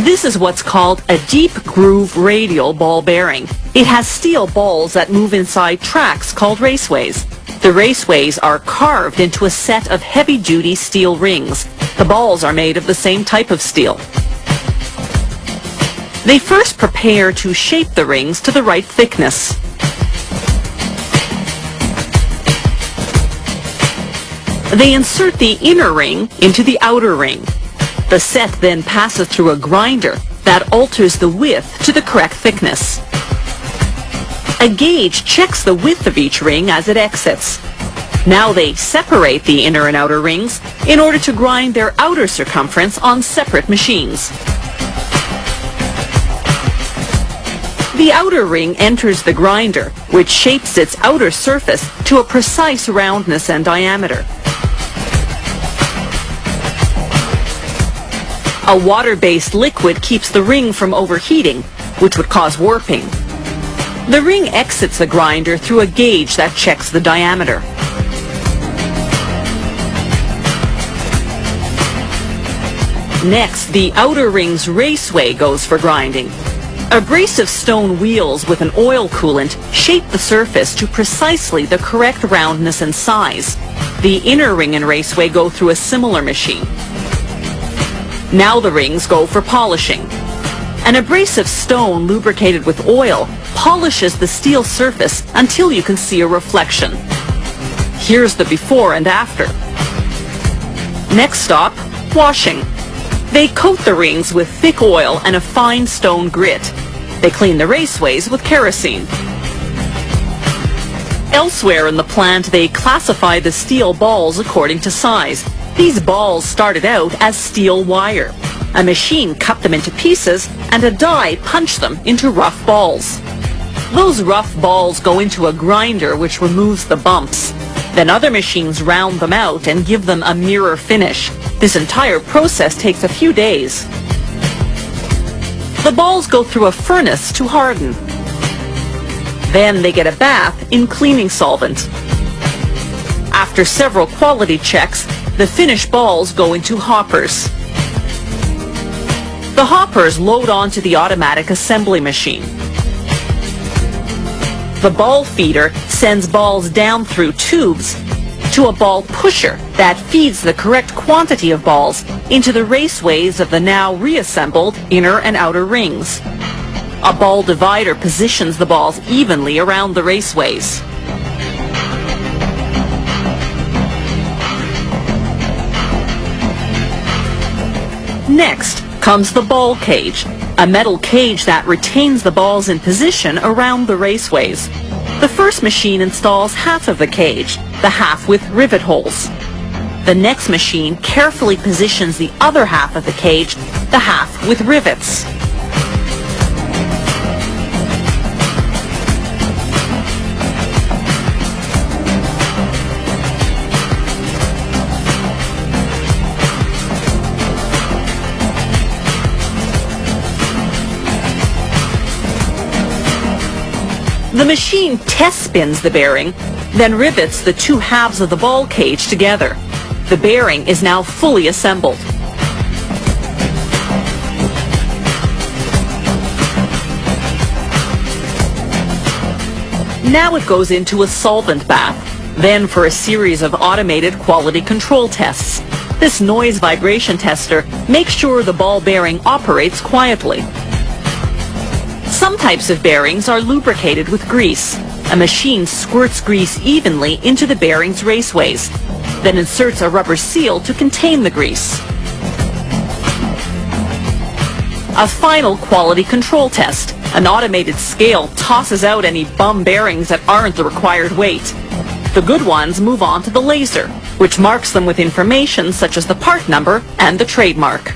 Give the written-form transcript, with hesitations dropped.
This is what's called a deep groove radial ball bearing. It has steel balls that move inside tracks called raceways. The raceways are carved into a set of heavy-duty steel rings. The balls are made of the same type of steel. They first prepare to shape the rings to the right thickness. They insert the inner ring into the outer ring. The set then passes through a grinder that alters the width to the correct thickness. A gauge checks the width of each ring as it exits. Now they separate the inner and outer rings in order to grind their outer circumference on separate machines. The outer ring enters the grinder, which shapes its outer surface to a precise roundness and diameter. A water-based liquid keeps the ring from overheating, which would cause warping. The ring exits the grinder through a gauge that checks the diameter. Next, the outer ring's raceway goes for grinding. Abrasive stone wheels with an oil coolant shape the surface to precisely the correct roundness and size. The inner ring and raceway go through a similar machine. Now the rings go for polishing. An abrasive stone lubricated with oil polishes the steel surface until you can see a reflection. Here's the before and after. Next stop, washing. They coat the rings with thick oil and a fine stone grit. They clean the raceways with kerosene. Elsewhere in the plant, they classify the steel balls according to size. These balls started out as steel wire. A machine cut them into pieces and a die punched them into rough balls. Those rough balls go into a grinder which removes the bumps. Then other machines round them out and give them a mirror finish. This entire process takes a few days. The balls go through a furnace to harden. Then they get a bath in cleaning solvent. After several quality checks, the finished balls go into hoppers. The hoppers load onto the automatic assembly machine. The ball feeder sends balls down through tubes to a ball pusher that feeds the correct quantity of balls into the raceways of the now reassembled inner and outer rings. A ball divider positions the balls evenly around the raceways. Next comes the ball cage, a metal cage that retains the balls in position around the raceways. The first machine installs half of the cage, the half with rivet holes. The next machine carefully positions the other half of the cage, the half with rivets. The machine test spins the bearing, then rivets the two halves of the ball cage together. The bearing is now fully assembled. Now it goes into a solvent bath, then for a series of automated quality control tests. This noise vibration tester makes sure the ball bearing operates quietly. Some types of bearings are lubricated with grease. A machine squirts grease evenly into the bearing's raceways, then inserts a rubber seal to contain the grease. A final quality control test. An automated scale tosses out any bum bearings that aren't the required weight. The good ones move on to the laser, which marks them with information such as the part number and the trademark.